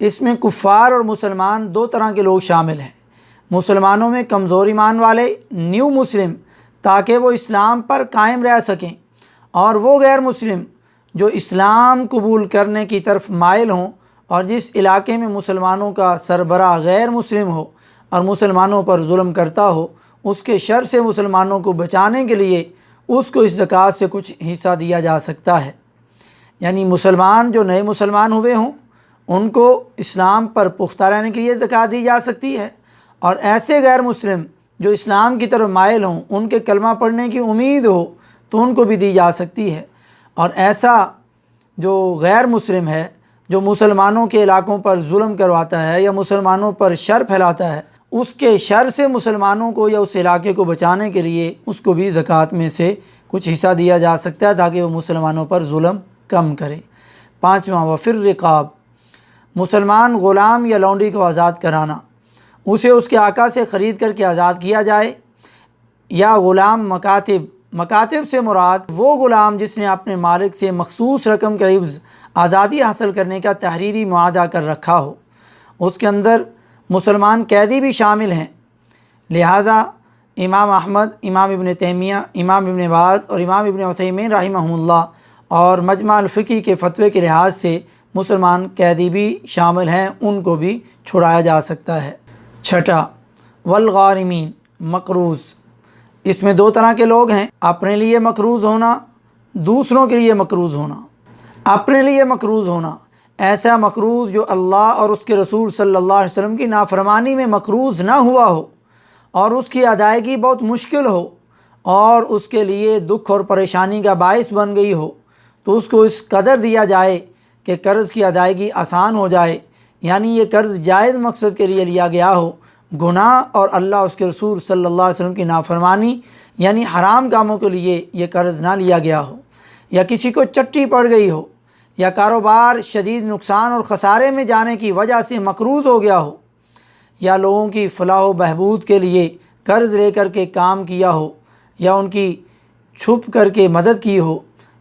اس میں کفار اور مسلمان دو طرح کے لوگ شامل ہیں۔ مسلمانوں میں کمزور ایمان والے نیو مسلم تاکہ وہ اسلام پر قائم رہ سکیں، اور وہ غیر مسلم جو اسلام قبول کرنے کی طرف مائل ہوں، اور جس علاقے میں مسلمانوں کا سربراہ غیر مسلم ہو اور مسلمانوں پر ظلم کرتا ہو، اس کے شر سے مسلمانوں کو بچانے کے لیے اس کو اس زکوٰۃ سے کچھ حصہ دیا جا سکتا ہے۔ یعنی مسلمان جو نئے مسلمان ہوئے ہوں ان کو اسلام پر پختہ رہنے کے لیے زکوٰۃ دی جا سکتی ہے، اور ایسے غیر مسلم جو اسلام کی طرف مائل ہوں، ان کے کلمہ پڑھنے کی امید ہو تو ان کو بھی دی جا سکتی ہے۔ اور ایسا جو غیر مسلم ہے جو مسلمانوں کے علاقوں پر ظلم کرواتا ہے یا مسلمانوں پر شر پھیلاتا ہے، اس کے شر سے مسلمانوں کو یا اس علاقے کو بچانے کے لیے اس کو بھی زکوٰۃ میں سے کچھ حصہ دیا جا سکتا ہے تاکہ وہ مسلمانوں پر ظلم کم کرے۔ پانچواں، وفر رقاب، مسلمان غلام یا لونڈی کو آزاد کرانا، اسے اس کے آقا سے خرید کر کے آزاد کیا جائے، یا غلام مکاتب سے مراد وہ غلام جس نے اپنے مالک سے مخصوص رقم کا عوض آزادی حاصل کرنے کا تحریری معاہدہ کر رکھا ہو۔ اس کے اندر مسلمان قیدی بھی شامل ہیں، لہٰذا امام احمد، امام ابن تیمیہ، امام ابن باز اور امام ابن عثیمین رحمہ اللہ اور مجمع الفقی کے فتوے کے لحاظ سے مسلمان قیدی بھی شامل ہیں، ان کو بھی چھڑایا جا سکتا ہے۔ چھٹا، والغارمین، مقروض، اس میں دو طرح کے لوگ ہیں، اپنے لیے مقروض ہونا، دوسروں کے لیے مقروض ہونا۔ اپنے لیے مقروض ہونا، ایسا مقروض جو اللہ اور اس کے رسول صلی اللہ علیہ وسلم کی نافرمانی میں مقروض نہ ہوا ہو اور اس کی ادائیگی بہت مشکل ہو اور اس کے لیے دکھ اور پریشانی کا باعث بن گئی ہو، تو اس کو اس قدر دیا جائے کہ قرض کی ادائیگی آسان ہو جائے، یعنی یہ قرض جائز مقصد کے لیے لیا گیا ہو، گناہ اور اللہ اس کے رسول صلی اللہ علیہ وسلم کی نافرمانی یعنی حرام کاموں کے لیے یہ قرض نہ لیا گیا ہو، یا کسی کو چٹی پڑ گئی ہو، یا کاروبار شدید نقصان اور خسارے میں جانے کی وجہ سے مقروض ہو گیا ہو، یا لوگوں کی فلاح و بہبود کے لیے قرض لے کر کے کام کیا ہو، یا ان کی چھپ کر کے مدد کی ہو،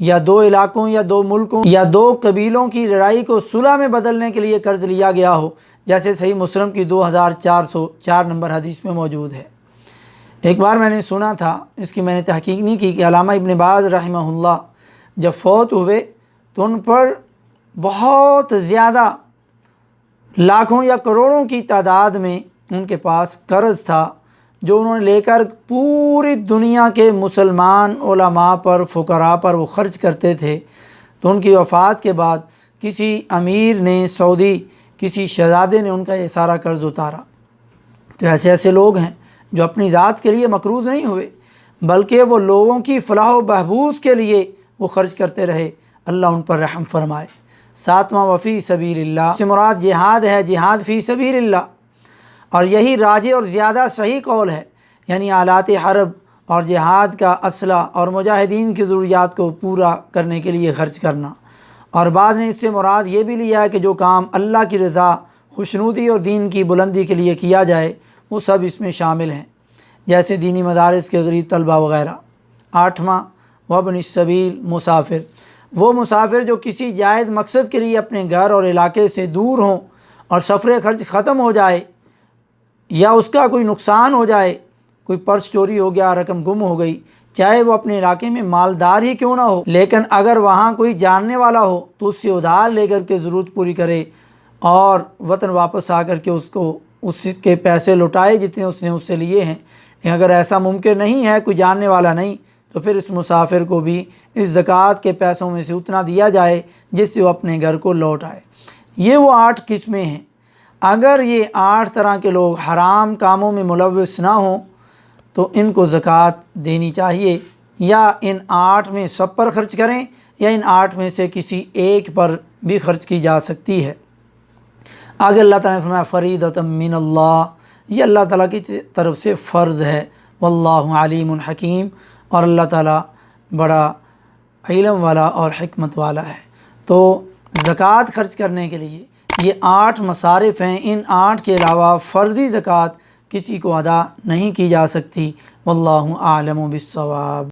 یا دو علاقوں یا دو ملکوں یا دو قبیلوں کی لڑائی کو صلح میں بدلنے کے لیے قرض لیا گیا ہو، جیسے صحیح مسلم کی 2404 نمبر حدیث میں موجود ہے۔ ایک بار میں نے سنا تھا، اس کی میں نے تحقیق نہیں کی، کہ علامہ ابن باز رحمہ اللہ جب فوت ہوئے تو ان پر بہت زیادہ لاکھوں یا کروڑوں کی تعداد میں ان کے پاس قرض تھا، جو انہوں نے لے کر پوری دنیا کے مسلمان علماء پر، فقراء پر وہ خرچ کرتے تھے۔ تو ان کی وفات کے بعد کسی امیر نے، سعودی کسی شہزادے نے ان کا یہ سارا قرض اتارا۔ تو ایسے لوگ ہیں جو اپنی ذات کے لیے مقروض نہیں ہوئے، بلکہ وہ لوگوں کی فلاح و بہبود کے لیے وہ خرچ کرتے رہے، اللہ ان پر رحم فرمائے۔ ساتواں، وفی سبیل اللہ، سے مراد جہاد ہے، جہاد فی سبیل اللہ، اور یہی راجح اور زیادہ صحیح قول ہے، یعنی آلات حرب اور جہاد کا اسلحہ اور مجاہدین کی ضروریات کو پورا کرنے کے لیے خرچ کرنا۔ اور بعض نے اس سے مراد یہ بھی لیا ہے کہ جو کام اللہ کی رضا، خوشنودی اور دین کی بلندی کے لیے کیا جائے وہ سب اس میں شامل ہیں، جیسے دینی مدارس کے غریب طلبہ وغیرہ۔ آٹھواں، وابن السبیل، مسافر، وہ مسافر جو کسی جائز مقصد کے لیے اپنے گھر اور علاقے سے دور ہوں اور سفر خرچ ختم ہو جائے یا اس کا کوئی نقصان ہو جائے، کوئی پرس چوری ہو گیا، رقم گم ہو گئی، چاہے وہ اپنے علاقے میں مالدار ہی کیوں نہ ہو، لیکن اگر وہاں کوئی جاننے والا ہو تو اس سے ادھار لے کر کے ضرورت پوری کرے اور وطن واپس آ کر کے اس کو اس کے پیسے لوٹائے جتنے اس نے اس سے لیے ہیں۔ اگر ایسا ممکن نہیں ہے، کوئی جاننے والا نہیں، تو پھر اس مسافر کو بھی اس زکوٰۃ کے پیسوں میں سے اتنا دیا جائے جس سے وہ اپنے گھر کو لوٹ آئے۔ یہ وہ 8 قسمیں ہیں۔ اگر یہ 8 طرح کے لوگ حرام کاموں میں ملوث نہ ہوں تو ان کو زکوٰۃ دینی چاہیے، یا ان 8 میں سب پر خرچ کریں یا ان 8 میں سے کسی ایک پر بھی خرچ کی جا سکتی ہے۔ آگے اللہ تعالیٰ نے فرمایا فریضۃ من اللہ، یہ اللہ تعالیٰ کی طرف سے فرض ہے، واللہ علیم حکیم، اور اللہ تعالیٰ بڑا علم والا اور حکمت والا ہے۔ تو زکوٰۃ خرچ کرنے کے لیے یہ 8 مصارف ہیں، ان 8 کے علاوہ فرضی زکوٰۃ کسی کو ادا نہیں کی جا سکتی۔ واللہ اعلم بالصواب۔